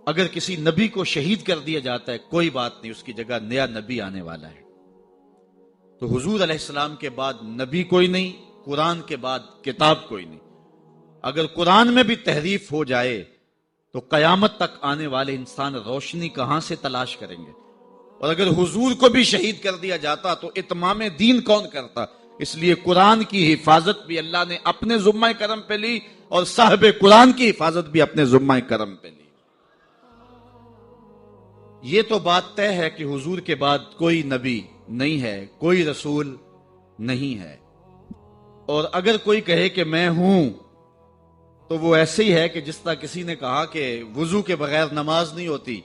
اگر کسی نبی کو شہید کر دیا جاتا ہے کوئی بات نہیں، اس کی جگہ نیا نبی آنے والا ہے۔ تو حضور علیہ السلام کے بعد نبی کوئی نہیں، قرآن کے بعد کتاب کوئی نہیں۔ اگر قرآن میں بھی تحریف ہو جائے تو قیامت تک آنے والے انسان روشنی کہاں سے تلاش کریں گے؟ اور اگر حضور کو بھی شہید کر دیا جاتا تو اتمام دین کون کرتا؟ اس لیے قرآن کی حفاظت بھی اللہ نے اپنے ذمہ کرم پہ لی، اور صاحب قرآن کی حفاظت بھی اپنے ذمہ کرم پہ لی۔ یہ تو بات طے ہے کہ حضور کے بعد کوئی نبی نہیں ہے، کوئی رسول نہیں ہے، اور اگر کوئی کہے کہ میں ہوں تو وہ ایسے ہی ہے کہ جس طرح کسی نے کہا کہ وضو کے بغیر نماز نہیں ہوتی،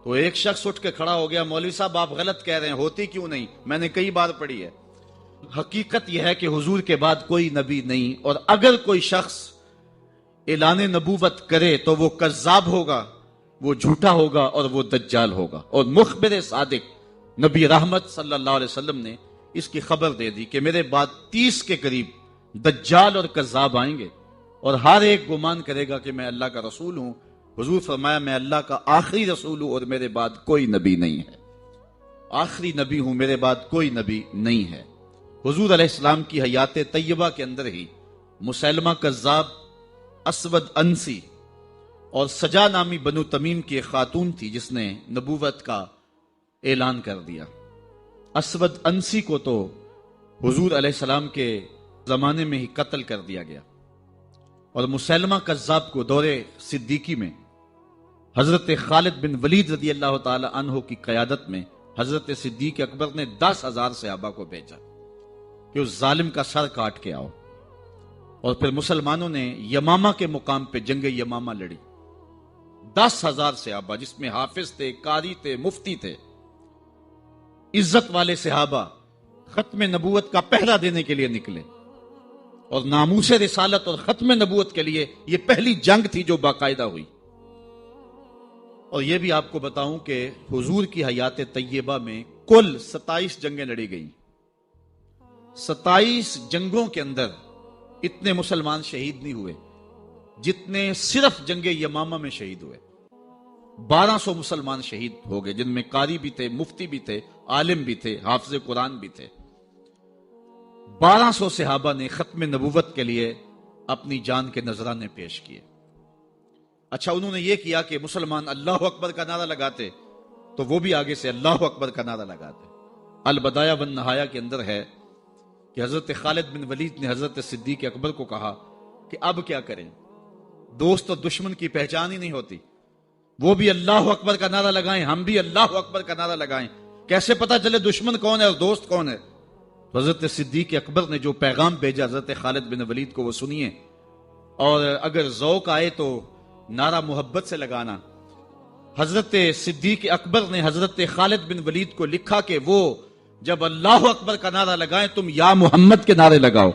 تو ایک شخص اٹھ کے کھڑا ہو گیا، مولوی صاحب آپ غلط کہہ رہے ہیں، ہوتی کیوں نہیں؟ میں نے کئی بار پڑھی ہے۔ حقیقت یہ ہے کہ حضور کے بعد کوئی نبی نہیں، اور اگر کوئی شخص اعلان نبوت کرے تو وہ کذاب ہوگا، وہ جھوٹا ہوگا، اور وہ دجال ہوگا۔ اور مخبر صادق نبی رحمت صلی اللہ علیہ وسلم نے اس کی خبر دے دی کہ میرے بعد 30 کے قریب دجال اور کذاب آئیں گے، اور ہر ایک گمان کرے گا کہ میں اللہ کا رسول ہوں۔ حضور فرمایا میں اللہ کا آخری رسول ہوں اور میرے بعد کوئی نبی نہیں ہے، آخری نبی ہوں، میرے بعد کوئی نبی نہیں ہے۔ حضور علیہ السلام کی حیات طیبہ کے اندر ہی مسیلمہ کذاب، اسود انسی اور سجا نامی بنو تمیم کی ایک خاتون تھی جس نے نبوت کا اعلان کر دیا۔ اسود انسی کو تو حضور علیہ السلام کے زمانے میں ہی قتل کر دیا گیا، اور مسیلمہ کذاب کو دور صدیقی میں حضرت خالد بن ولید رضی اللہ تعالی عنہ کی قیادت میں حضرت صدیق اکبر نے 10,000 صحابہ کو بھیجا کہ اس ظالم کا سر کاٹ کے آؤ، اور پھر مسلمانوں نے یمامہ کے مقام پہ جنگ یمامہ لڑی۔ 10,000 صحابہ جس میں حافظ تھے، قاری تھے، مفتی تھے، عزت والے صحابہ ختم نبوت کا پہرا دینے کے لیے نکلے، اور ناموس رسالت اور ختم نبوت کے لیے یہ پہلی جنگ تھی جو باقاعدہ ہوئی۔ اور یہ بھی آپ کو بتاؤں کہ حضور کی حیات طیبہ میں کل 27 جنگیں لڑی گئیں۔ 27 جنگوں کے اندر اتنے مسلمان شہید نہیں ہوئے جتنے صرف جنگ یمامہ میں شہید ہوئے۔ 1200 مسلمان شہید ہو گئے، جن میں قاری بھی تھے، مفتی بھی تھے، عالم بھی تھے، حافظ قرآن بھی تھے۔ 1200 صحابہ نے ختم نبوت کے لیے اپنی جان کے نذرانے پیش کیے۔ اچھا انہوں نے یہ کیا کہ مسلمان اللہ اکبر کا نعرہ لگاتے تو وہ بھی آگے سے اللہ اکبر کا نعرہ لگاتے۔ البدایہ والنہایہ کے اندر ہے کہ حضرت خالد بن ولید نے حضرت صدیق اکبر کو کہا کہ اب کیا کریں، دوست اور دشمن کی پہچان ہی نہیں ہوتی، وہ بھی اللہ اکبر کا نعرہ لگائیں، ہم بھی اللہ اکبر کا نعرہ لگائیں، کیسے پتا چلے دشمن کون ہے اور دوست کون ہے؟ تو حضرت صدیق اکبر نے جو پیغام بھیجا حضرت خالد بن ولید کو وہ سنیے، اور اگر ذوق آئے تو نعرہ محبت سے لگانا۔ حضرت صدیق اکبر نے حضرت خالد بن ولید کو لکھا کہ وہ جب اللہ اکبر کا نعرہ لگائیں تم یا محمد کے نعرے لگاؤ۔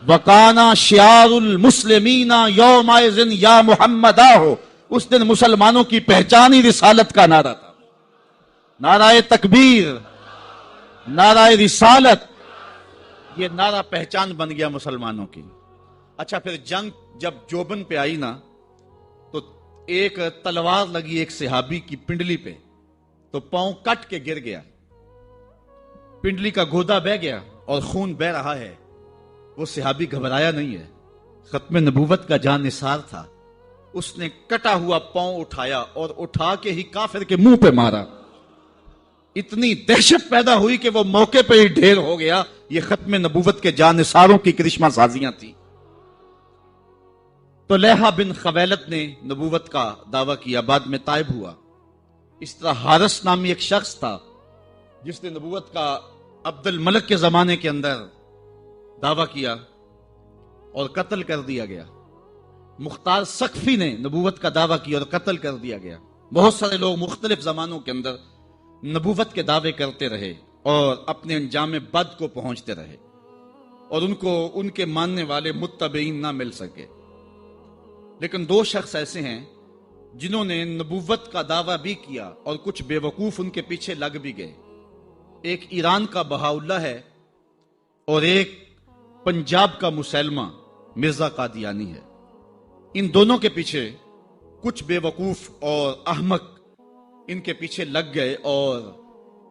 وَقَانَا شِعَارُ الْمُسْلِمِينَ يَوْمَئِذٍ يَا مُحَمَّدَا ہو، اس دن مسلمانوں کی پہچان ہی رسالت کا نعرہ تھا۔ نعرہ تکبیر، نعرہ رسالت، یہ نعرہ پہچان بن گیا مسلمانوں کی۔ اچھا پھر جنگ جب جوبن پہ آئی نا تو ایک تلوار لگی ایک صحابی کی پنڈلی پہ، تو پاؤں کٹ کے گر گیا، پنڈلی کا گودا بہ گیا اور خون بہ رہا ہے۔ وہ صحابی گھبرایا نہیں ہے، ختم نبوت کا جان نثار تھا، اس نے کٹا ہوا پاؤں اٹھایا اور اٹھا کے ہی کافر کے منہ پہ مارا۔ اتنی دہشت پیدا ہوئی کہ وہ موقع پہ ہی ڈھیر ہو گیا۔ یہ ختم نبوت کے جان نثاروں کی کرشمہ سازیاں تھیں۔ تو لیحہ بن خویلد نے نبوت کا دعویٰ کیا، بعد میں تائب ہوا۔ اس طرح حارث نامی ایک شخص تھا جس نے نبوت کا عبد الملک کے زمانے کے اندر دعویٰ کیا اور قتل کر دیا گیا۔ مختار سقفی نے نبوت کا دعویٰ کیا اور قتل کر دیا گیا۔ بہت سارے لوگ مختلف زمانوں کے اندر نبوت کے دعوے کرتے رہے اور اپنے انجام بد کو پہنچتے رہے، اور ان کو ان کے ماننے والے متبعین نہ مل سکے۔ لیکن دو شخص ایسے ہیں جنہوں نے نبوت کا دعویٰ بھی کیا اور کچھ بے وقوف ان کے پیچھے لگ بھی گئے۔ ایک ایران کا بہاؤلہ ہے اور ایک پنجاب کا مسلمہ مرزا قادیانی ہے۔ ان دونوں کے پیچھے کچھ بے وقوف اور احمق ان کے پیچھے لگ گئے اور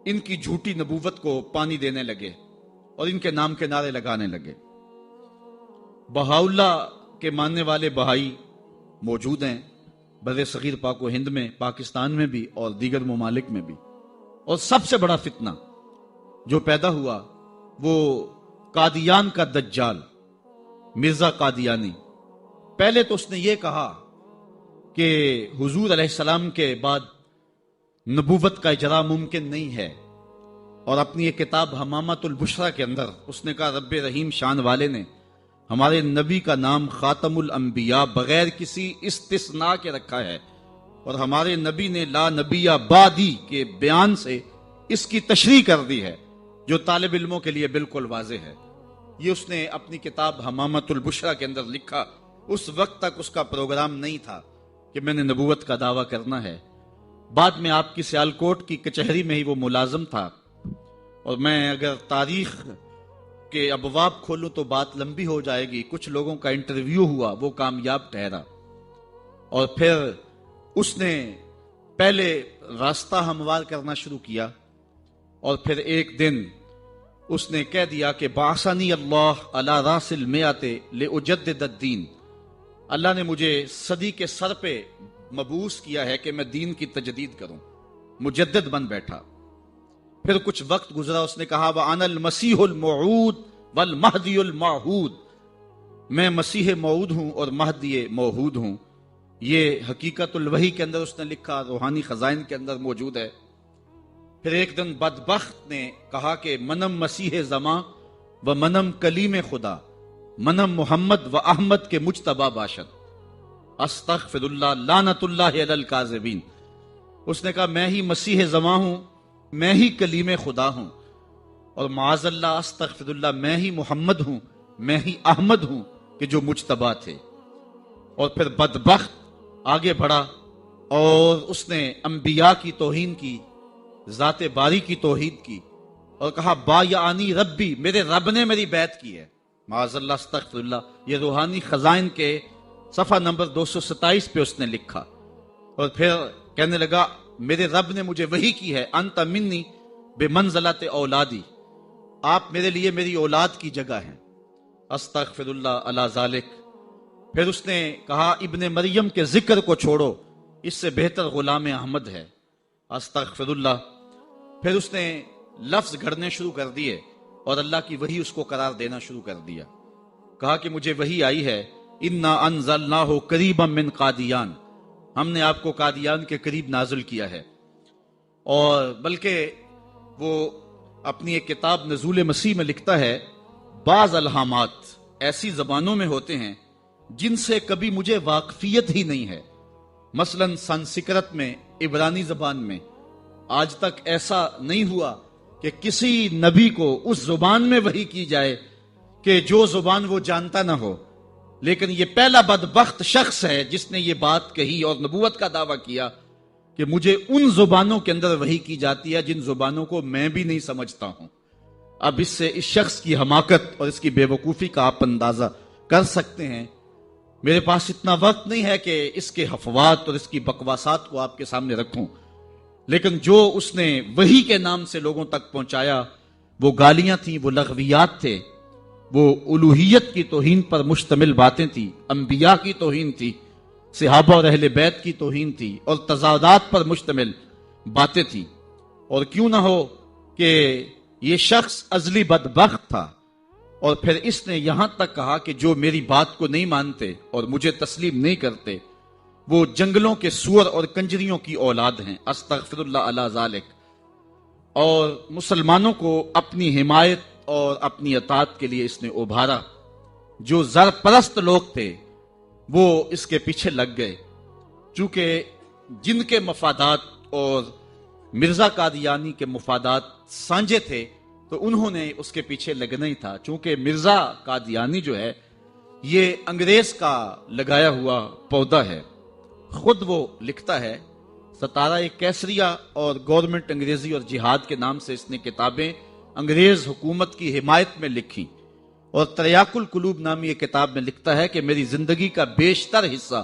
ان کی جھوٹی نبوت کو پانی دینے لگے اور ان کے نام کے نعرے لگانے لگے۔ بہاؤلہ کے ماننے والے بہائی موجود ہیں بر صغیر پاک و ہند میں، پاکستان میں بھی اور دیگر ممالک میں بھی۔ اور سب سے بڑا فتنہ جو پیدا ہوا وہ قادیان کا دجال مرزا قادیانی۔ پہلے تو اس نے یہ کہا کہ حضور علیہ السلام کے بعد نبوت کا اجرا ممکن نہیں ہے، اور اپنی ایک کتاب حمامۃ البشریٰ کے اندر اس نے کہا رب رحیم شان والے نے ہمارے نبی کا نام خاتم الانبیاء بغیر کسی استثناء کے رکھا ہے، اور ہمارے نبی نے لا نبی بعدی کے بیان سے اس کی تشریح کر دی ہے، جو طالب علموں کے لیے بالکل واضح ہے۔ یہ اس نے اپنی کتاب حمامۃ البشریٰ کے اندر لکھا۔ اس وقت تک اس کا پروگرام نہیں تھا کہ میں نے نبوت کا دعویٰ کرنا ہے۔ بعد میں آپ کی سیالکوٹ کی کچہری میں ہی وہ ملازم تھا، اور میں اگر تاریخ کے ابواب کھولوں تو بات لمبی ہو جائے گی۔ کچھ لوگوں کا انٹرویو ہوا، وہ کامیاب ٹھہرا، اور پھر اس نے پہلے راستہ ہموار کرنا شروع کیا، اور پھر ایک دن اس نے کہہ دیا کہ بعثنی اللہ علی راس المئۃ لأجدد الدین، اللہ نے مجھے صدی کے سر پہ مبعوث کیا ہے کہ میں دین کی تجدید کروں، مجدد بن بیٹھا۔ پھر کچھ وقت گزرا، اس نے کہا وَأَنَا الْمَسِيحُ الْمَوْعُودُ وَالْمَهْدِيُ الْمَوْعُودُ، میں مسیح موعود ہوں اور مہدی موعود ہوں۔ یہ حقیقت الوحی کے اندر اس نے لکھا، روحانی خزائن کے اندر موجود ہے۔ پھر ایک دن بدبخت نے کہا کہ منم مسیح زماں و منم کلیم خدا، منم محمد و احمد کے مجتبی باشد، استغفر اللہ لعنت اللہ علی الکاذبین۔ اس نے کہا میں ہی مسیح زماں ہوں، میں ہی کلیم خدا ہوں، اور معاذ اللہ استغفر اللہ میں ہی محمد ہوں، میں ہی احمد ہوں کہ جو مجتبی تھے۔ اور پھر بدبخت آگے بڑھا اور اس نے انبیاء کی توہین کی، ذات باری کی توحید کی، اور کہا بایعنی ربی، میرے رب نے میری بیعت کی ہے، معاذ اللہ استغفر اللہ۔ یہ روحانی خزائن کے صفحہ نمبر 227 پہ اس نے لکھا، اور پھر کہنے لگا میرے رب نے مجھے وحی کی ہے، انت منی بمنزلت اولادی، آپ میرے لیے میری اولاد کی جگہ ہیں، استغفر اللہ علی ذالک۔ پھر اس نے کہا ابن مریم کے ذکر کو چھوڑو، اس سے بہتر غلام احمد ہے، استغفر اللہ۔ پھر اس نے لفظ گھڑنے شروع کر دیے اور اللہ کی وحی اس کو قرار دینا شروع کر دیا۔ کہا کہ مجھے وحی آئی ہے انا انزلناہ قریبا من قادیان، ہم نے آپ کو قادیان کے قریب نازل کیا ہے۔ اور بلکہ وہ اپنی ایک کتاب نزول مسیح میں لکھتا ہے بعض الہامات ایسی زبانوں میں ہوتے ہیں جن سے کبھی مجھے واقفیت ہی نہیں ہے، مثلا سنسکرت میں، عبرانی زبان میں آج تک ایسا نہیں ہوا کہ کسی نبی کو اس زبان میں وحی کی جائے کہ جو زبان وہ جانتا نہ ہو، لیکن یہ پہلا بدبخت شخص ہے جس نے یہ بات کہی اور نبوت کا دعویٰ کیا کہ مجھے ان زبانوں کے اندر وحی کی جاتی ہے جن زبانوں کو میں بھی نہیں سمجھتا ہوں۔ اب اس سے اس شخص کی حماقت اور اس کی بے وقوفی کا آپ اندازہ کر سکتے ہیں۔ میرے پاس اتنا وقت نہیں ہے کہ اس کے حفوات اور اس کی بکواسات کو آپ کے سامنے رکھوں، لیکن جو اس نے وحی کے نام سے لوگوں تک پہنچایا وہ گالیاں تھیں، وہ لغویات تھے، وہ الوہیت کی توہین پر مشتمل باتیں تھیں، انبیاء کی توہین تھی، صحابہ اور اہل بیت کی توہین تھی، اور تضادات پر مشتمل باتیں تھیں۔ اور کیوں نہ ہو کہ یہ شخص ازلی بدبخت تھا، اور پھر اس نے یہاں تک کہا کہ جو میری بات کو نہیں مانتے اور مجھے تسلیم نہیں کرتے وہ جنگلوں کے سور اور کنجریوں کی اولاد ہیں، استغفر اللہ علی ذالک۔ اور مسلمانوں کو اپنی حمایت اور اپنی اطاعت کے لیے اس نے ابھارا۔ جو زر پرست لوگ تھے وہ اس کے پیچھے لگ گئے، چونکہ جن کے مفادات اور مرزا قادیانی کے مفادات سانجے تھے تو انہوں نے اس کے پیچھے لگنا ہی تھا، چونکہ مرزا قادیانی جو ہے یہ انگریز کا لگایا ہوا پودا ہے۔ خود وہ لکھتا ہے ستارہ کیسریہ اور گورنمنٹ انگریزی اور جہاد کے نام سے اس نے کتابیں انگریز حکومت کی حمایت میں لکھی، اور تریاق القلوب نامی ایک کتاب میں لکھتا ہے کہ میری زندگی کا بیشتر حصہ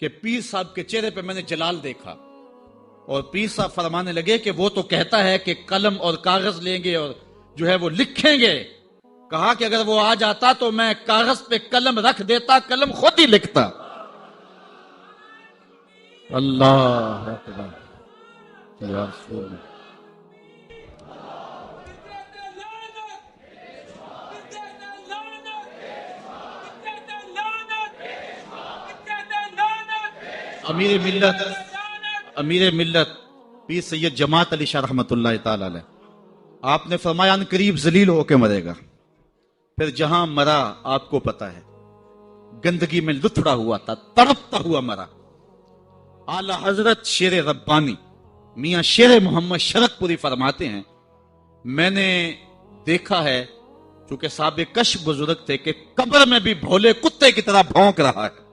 کہ پیر صاحب کے چہرے پہ میں نے جلال دیکھا، اور پیر صاحب فرمانے لگے کہ وہ تو کہتا ہے کہ قلم اور کاغذ لیں گے اور جو ہے وہ لکھیں گے. کہا کہ اگر وہ آ جاتا تو میں کاغذ پہ قلم رکھ دیتا، قلم خود ہی لکھتا. اللہ اکبر یا رسول اللہ. امیر ملت پیر سید جماعت علی شاہ رحمۃ اللہ تعالی علیہ، آپ نے فرمایا ان قریب ذلیل ہو کے مرے گا. پھر جہاں مرا آپ کو پتا ہے، گندگی میں لتھڑا ہوا تھا، تڑپتا ہوا مرا. اعلی حضرت شیر ربانی میاں شیر محمد شرک پوری فرماتے ہیں، میں نے دیکھا ہے، چونکہ صاحب کش بزرگ تھے، کہ قبر میں بھی بھولے کتے کی طرح بھونک رہا ہے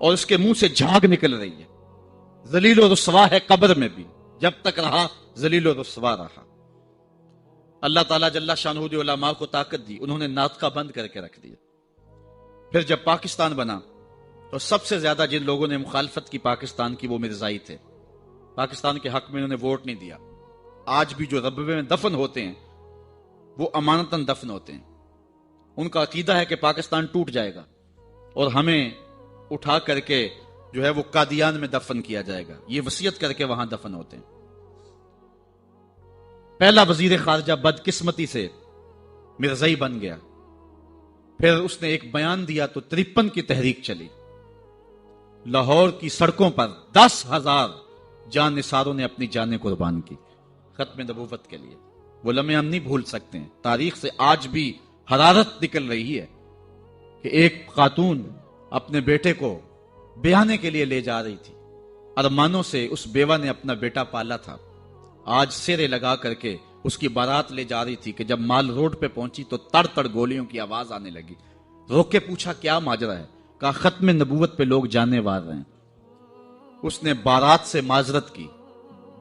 اور اس کے منہ سے جھاگ نکل رہی ہے. ذلیل و رسوا ہے قبر میں بھی، جب تک رہا ذلیل و رسوا رہا. اللہ تعالیٰ جل شانہ دی علماء کو طاقت دی، انہوں نے ناطقہ بند کر کے رکھ دیا. پھر جب پاکستان بنا تو سب سے زیادہ جن لوگوں نے مخالفت کی پاکستان کی وہ مرزائی تھے. پاکستان کے حق میں انہوں نے ووٹ نہیں دیا. آج بھی جو ربوے میں دفن ہوتے ہیں وہ امانتاً دفن ہوتے ہیں. ان کا عقیدہ ہے کہ پاکستان ٹوٹ جائے گا اور ہمیں اٹھا کر کے جو ہے وہ قادیان میں دفن کیا جائے گا. یہ وصیت کر کے وہاں دفن ہوتے ہیں. پہلا وزیر خارجہ بدقسمتی سے مرزائی بن گیا. پھر اس نے ایک بیان دیا تو 53 کی تحریک چلی. لاہور کی سڑکوں پر 10,000 جان نثاروں نے اپنی جانیں قربان کی ختم نبوت کے لیے. وہ لمحے ہم نہیں بھول سکتے ہیں. تاریخ سے آج بھی حرارت نکل رہی ہے کہ ایک خاتون اپنے بیٹے کو بیانے کے لیے لے جا رہی تھی. ارمانوں سے اس بیوہ نے اپنا بیٹا پالا تھا. آج سیرے لگا کر کے اس کی بارات لے جا رہی تھی کہ جب مال روڈ پہ پہنچی تو تڑ تڑ گولیوں کی آواز آنے لگی. روک کے پوچھا کیا ماجرا ہے؟ کہا ختم نبوت پہ لوگ جانے وار رہے ہیں. اس نے بارات سے معذرت کی،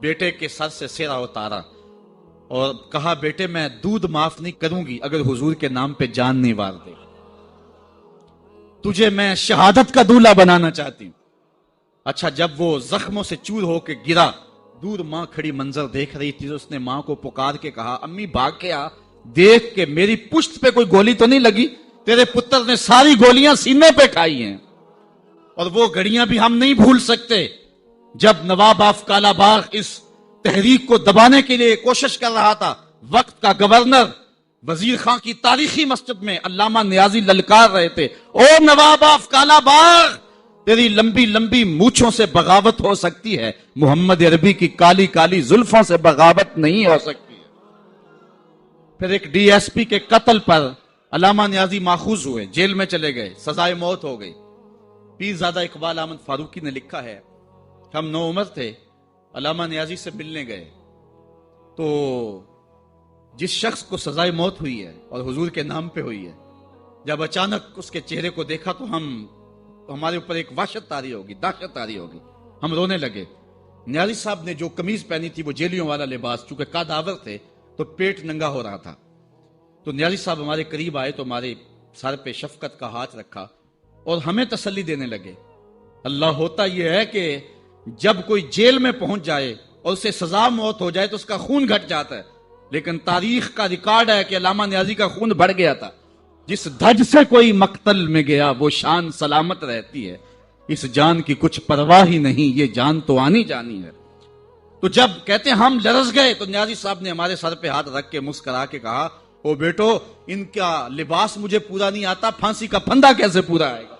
بیٹے کے سر سے سیرا اتارا اور کہا بیٹے میں دودھ معاف نہیں کروں گی اگر حضور کے نام پہ جان نہیں وار دے. تجھے میں شہادت کا دولہا بنانا چاہتی ہوں. اچھا جب وہ زخموں سے چور ہو کے گرا، دور ماں کھڑی منظر دیکھ رہی تھی. اس نے ماں کو پکار کے کہا امی بھاگ کے آ، دیکھ کہ میری پشت پہ کوئی گولی تو نہیں لگی. تیرے پتر نے ساری گولیاں سینے پہ کھائی ہیں. اور وہ گھڑیاں بھی ہم نہیں بھول سکتے جب نواب آف کالا باغ اس تحریک کو دبانے کے لیے کوشش کر رہا تھا. وقت کا گورنر وزیر خان کی تاریخی مسجد میں علامہ نیازی للکار رہے تھے، او نواب آف کالا باغ، تیری لمبی لمبی مونچھوں سے بغاوت ہو سکتی ہے، محمد عربی کی کالی کالی زلفوں سے بغاوت نہیں ہو سکتی ہے. پھر ایک ڈی ایس پی کے قتل پر علامہ نیازی ماخوذ ہوئے، جیل میں چلے گئے، سزائے موت ہو گئی. پیرزادہ اقبال احمد فاروقی نے لکھا ہے، ہم نو عمر تھے، علامہ نیازی سے ملنے گئے تو جس شخص کو سزائے موت ہوئی ہے اور حضور کے نام پہ ہوئی ہے، جب اچانک اس کے چہرے کو دیکھا تو ہمارے اوپر ایک وحشت طاری ہوگی، دہشت طاری ہوگی. ہم رونے لگے. نیازی صاحب نے جو قمیض پہنی تھی وہ جیلیوں والا لباس، چونکہ قادآور تھے تو پیٹ ننگا ہو رہا تھا. تو نیازی صاحب ہمارے قریب آئے تو ہمارے سر پہ شفقت کا ہاتھ رکھا اور ہمیں تسلی دینے لگے. اللہ ہوتا یہ ہے کہ جب کوئی جیل میں پہنچ جائے اور اسے سزا موت ہو جائے تو اس کا خون گھٹ جاتا ہے، لیکن تاریخ کا ریکارڈ ہے کہ علامہ نیازی کا خون بڑھ گیا تھا. جس دھج سے کوئی مقتل میں گیا وہ شان سلامت رہتی ہے، اس جان کی کچھ پرواہ ہی نہیں، یہ جان تو آنی جانی ہے. تو جب کہتے ہیں ہم لرز گئے تو نیازی صاحب نے ہمارے سر پہ ہاتھ رکھ کے مسکرا کے کہا او بیٹو ان کا لباس مجھے پورا نہیں آتا، پھانسی کا پھندا کیسے پورا آئے گا.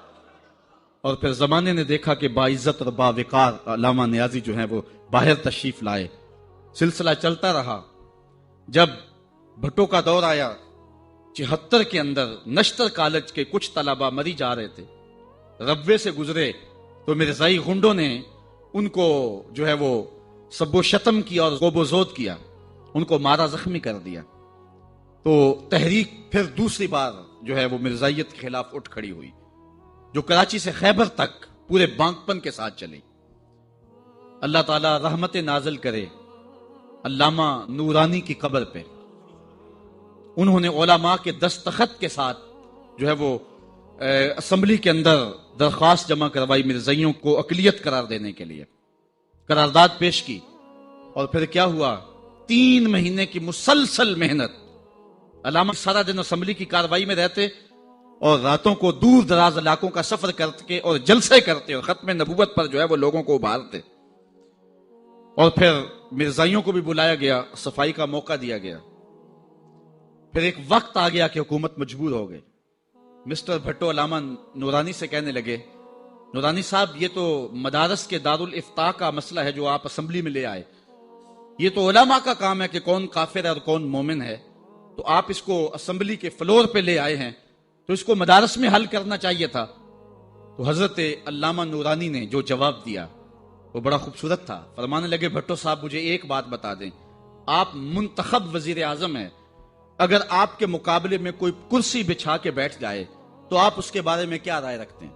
اور پھر زمانے نے دیکھا کہ باعزت اور باوقار علامہ نیازی جو ہیں وہ باہر تشریف لائے. سلسلہ چلتا رہا. جب بھٹو کا دور آیا 74 کے اندر نشتر کالج کے کچھ طلبہ مری جا رہے تھے، ربوے سے گزرے تو مرزائی غنڈوں نے ان کو جو ہے وہ سب و شتم کیا اور غوب و زود کیا، ان کو مارا زخمی کر دیا. تو تحریک پھر دوسری بار جو ہے وہ مرزائیت کے خلاف اٹھ کھڑی ہوئی، جو کراچی سے خیبر تک پورے بانکپن کے ساتھ چلی. اللہ تعالی رحمت نازل کرے علامہ نورانی کی قبر پہ. انہوں نے علماء کے دستخط کے ساتھ جو ہے وہ اسمبلی کے اندر درخواست جمع کروائی مرزائیوں کو اقلیت قرار دینے کے لیے، قرارداد پیش کی، اور پھر کیا ہوا؟ 3 مہینے کی مسلسل محنت۔ علامہ سارا دن اسمبلی کی کاروائی میں رہتے اور راتوں کو دور دراز علاقوں کا سفر کرتے اور جلسے کرتے اور ختم نبوت پر جو ہے وہ لوگوں کو ابھارتے، اور پھر مرزائیوں کو بھی بلایا گیا، صفائی کا موقع دیا گیا۔ پھر ایک وقت آ گیا کہ حکومت مجبور ہو گئی۔ مسٹر بھٹو علامہ نورانی سے کہنے لگے، نورانی صاحب یہ تو مدارس کے دارالافتاء کا مسئلہ ہے جو آپ اسمبلی میں لے آئے، یہ تو علماء کا کام ہے کہ کون کافر ہے اور کون مومن ہے، تو آپ اس کو اسمبلی کے فلور پہ لے آئے ہیں تو اس کو مدارس میں حل کرنا چاہیے تھا۔ تو حضرت علامہ نورانی نے جو جواب دیا وہ بڑا خوبصورت تھا۔ فرمانے لگے، بھٹو صاحب مجھے ایک بات بتا دیں، آپ منتخب وزیر اعظم ہیں، اگر آپ کے مقابلے میں کوئی کرسی بچھا کے بیٹھ جائے تو آپ اس کے بارے میں کیا رائے رکھتے ہیں؟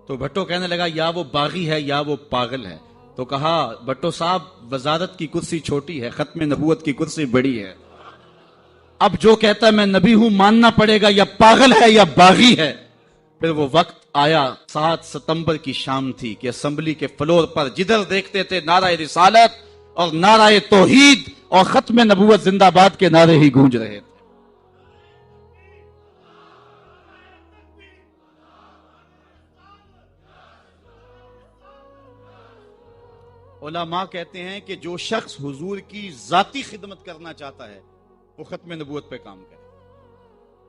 تو بھٹو کہنے لگا، یا وہ باغی ہے یا وہ پاگل ہے۔ تو کہا، بھٹو صاحب وزارت کی کرسی چھوٹی ہے، ختم نبوت کی کرسی بڑی ہے، اب جو کہتا ہے میں نبی ہوں ماننا پڑے گا، یا پاگل ہے یا باغی ہے۔ پھر وہ وقت آیا، 7 ستمبر کی شام تھی کہ اسمبلی کے فلور پر جدھر دیکھتے تھے نعرہ رسالت اور نعرہ توحید اور ختم نبوت زندہ باد کے نعرے ہی گونج رہے تھے۔ علماء کہتے ہیں کہ جو شخص حضور کی ذاتی خدمت کرنا چاہتا ہے وہ ختم نبوت پہ کام کرے،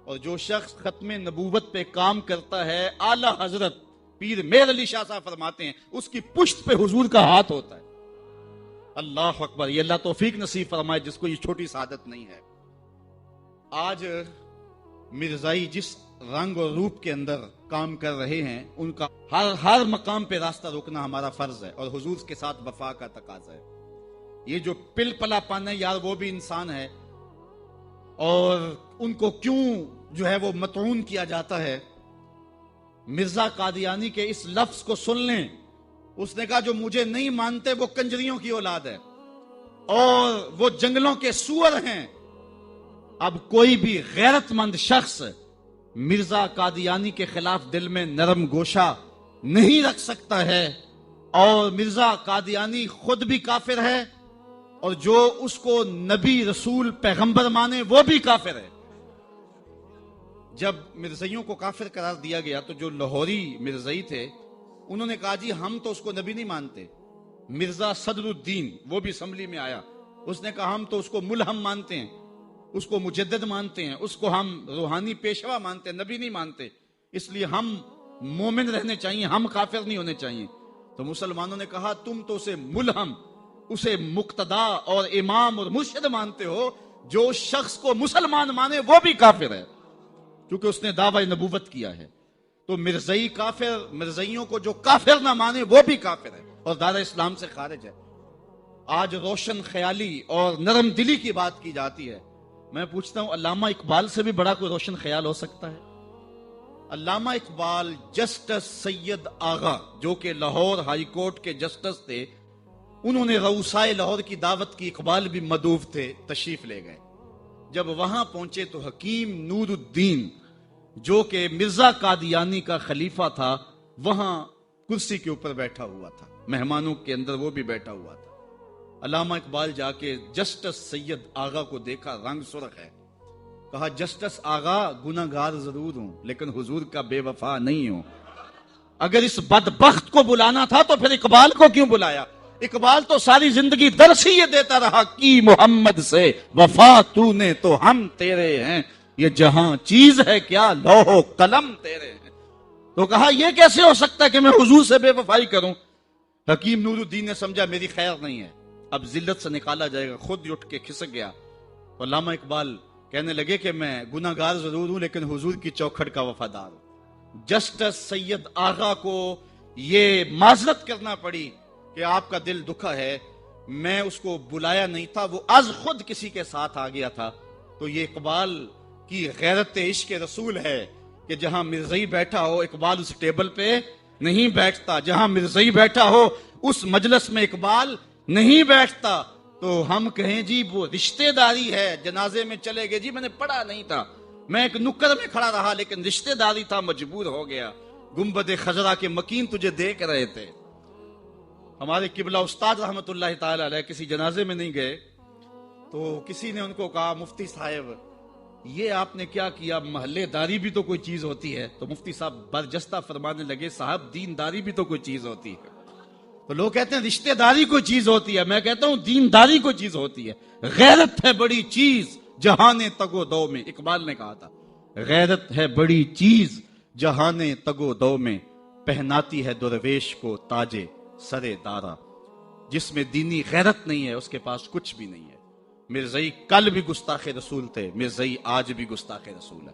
اور جو شخص ختم نبوت پہ کام کرتا ہے، اعلی حضرت پیر میر علی شاہ صاحب فرماتے ہیں اس کی پشت پہ حضور کا ہاتھ ہوتا ہے۔ اللہ اکبر، یہ اللہ توفیق نصیب فرمائے جس کو یہ چھوٹی سعادت نہیں ہے۔ آج مرزائی جس رنگ اور روپ کے اندر کام کر رہے ہیں ان کا ہر مقام پہ راستہ روکنا ہمارا فرض ہے، اور حضور کے ساتھ وفا کا تقاضا ہے۔ یہ جو پل پلا پن ہے یار، وہ بھی انسان ہے، اور ان کو کیوں جو ہے وہ مطعون کیا جاتا ہے؟ مرزا قادیانی کے اس لفظ کو سن لیں، اس نے کہا جو مجھے نہیں مانتے وہ کنجریوں کی اولاد ہے اور وہ جنگلوں کے سور ہیں۔ اب کوئی بھی غیرت مند شخص مرزا قادیانی کے خلاف دل میں نرم گوشہ نہیں رکھ سکتا ہے، اور مرزا قادیانی خود بھی کافر ہے، اور جو اس کو نبی رسول پیغمبر مانے وہ بھی کافر ہے۔ جب مرزائیوں کو کافر قرار دیا گیا تو جو لاہوری مرزائی تھے انہوں نے کہا جی ہم تو اس کو نبی نہیں مانتے۔ مرزا صدر الدین وہ بھی اسمبلی میں آیا، اس نے کہا ہم تو اس کو ملہم مانتے ہیں، اس کو مجدد مانتے ہیں، اس کو ہم روحانی پیشوا مانتے ہیں، نبی نہیں مانتے، اس لیے ہم مومن رہنے چاہیے، ہم کافر نہیں ہونے چاہیے۔ تو مسلمانوں نے کہا تم تو اسے ملہم، اسے مقتدا اور امام اور مرشد مانتے ہو، جو شخص کو مسلمان مانے وہ بھی کافر ہے کیونکہ اس نے دعوی نبوت کیا ہے۔ تو مرزائی کافر، مرزائیوں کو جو کافر نہ مانے وہ بھی کافر ہے اور دار اسلام سے خارج ہے۔ آج روشن خیالی اور نرم دلی کی بات کی جاتی ہے، میں پوچھتا ہوں علامہ اقبال سے بھی بڑا کوئی روشن خیال ہو سکتا ہے؟ علامہ اقبال جسٹس سید آغا جو کہ لاہور ہائی کورٹ کے جسٹس تھے، انہوں نے غوثائے لاہور کی دعوت کی، اقبال بھی مدعو تھے، تشریف لے گئے۔ جب وہاں پہنچے تو حکیم نور الدین جو کہ مرزا قادیانی کا خلیفہ تھا وہاں کرسی کے اوپر بیٹھا ہوا تھا، مہمانوں کے اندر وہ بھی بیٹھا ہوا تھا۔ علامہ اقبال جا کے جسٹس سید آغا کو دیکھا، رنگ سرخ ہے، کہا جسٹس آغا گناہگار ضرور ہوں لیکن حضور کا بے وفا نہیں ہوں۔ اگر اس بدبخت کو بلانا تھا تو پھر اقبال کو کیوں بلایا؟ اقبال تو ساری زندگی درس ہی یہ دیتا رہا کہ محمد سے وفا تو نے تو ہم تیرے ہیں، یہ جہاں چیز ہے کیا لوح و قلم تیرے ہیں۔ تو کہا یہ کیسے ہو سکتا ہے کہ میں حضور سے بے وفائی کروں؟ حکیم نور الدین نے سمجھا میری خیر نہیں ہے، اب ذلت سے نکالا جائے گا، خود اٹھ کے کھسک گیا۔ علامہ اقبال کہنے لگے کہ میں گناہگار ضرور ہوں لیکن حضور کی چوکھٹ کا وفادار ہوں۔ جسٹس سید آغا کو یہ معذرت کرنا پڑی کہ آپ کا دل دکھا ہے، میں اس کو بلایا نہیں تھا، وہ از خود کسی کے ساتھ آ گیا تھا۔ تو یہ اقبال کی غیرت عشق رسول ہے کہ جہاں مرزائی بیٹھا ہو اقبال اس ٹیبل پہ نہیں بیٹھتا، جہاں مرزائی بیٹھا ہو اس مجلس میں اقبال نہیں بیٹھتا۔ تو ہم کہیں جی وہ رشتہ داری ہے، جنازے میں چلے گئے، جی میں نے پڑھا نہیں تھا، میں ایک نکر میں کھڑا رہا لیکن رشتہ داری تھا، مجبور ہو گیا۔ گنبد خضرا کے مکین تجھے دیکھ رہے تھے۔ ہمارے قبلہ استاد رحمت اللہ تعالی علیہ کسی جنازے میں نہیں گئے تو کسی نے ان کو کہا مفتی صاحب یہ آپ نے کیا کیا، محلے داری بھی تو کوئی چیز ہوتی ہے۔ تو مفتی صاحب برجستہ فرمانے لگے صاحب دینداری بھی تو کوئی چیز ہوتی ہے۔ تو لوگ کہتے ہیں رشتہ داری کوئی چیز ہوتی ہے، میں کہتا ہوں دینداری کوئی چیز ہوتی ہے۔ غیرت ہے بڑی چیز جہان تگو دو میں، اقبال نے کہا تھا غیرت ہے بڑی چیز جہان تگو دو میں، پہناتی ہے درویش کو تاج سر دارا۔ جس میں دینی غیرت نہیں ہے اس کے پاس کچھ بھی نہیں ہے۔ مرزائی کل بھی گستاخ رسول تھے، مرزائی آج بھی گستاخ رسول ہے۔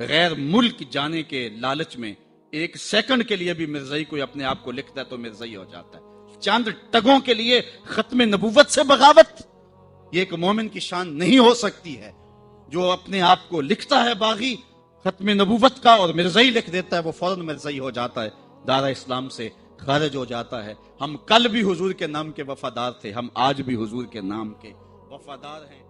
غیر ملک جانے کے لالچ میں ایک سیکنڈ کے لیے بھی مرزائی کوئی اپنے آپ کو لکھتا ہے تو مرزائی ہو جاتا ہے۔ چاند ٹگوں کے لیے ختم نبوت سے بغاوت، یہ ایک مومن کی شان نہیں ہو سکتی ہے۔ جو اپنے آپ کو لکھتا ہے باغی ختم نبوت کا اور مرزائی لکھ دیتا ہے وہ فوراً مرزائی ہو جاتا ہے، دارا اسلام سے خارج ہو جاتا ہے۔ ہم کل بھی حضور کے نام کے وفادار تھے، ہم آج بھی حضور کے نام کے وفادار ہیں۔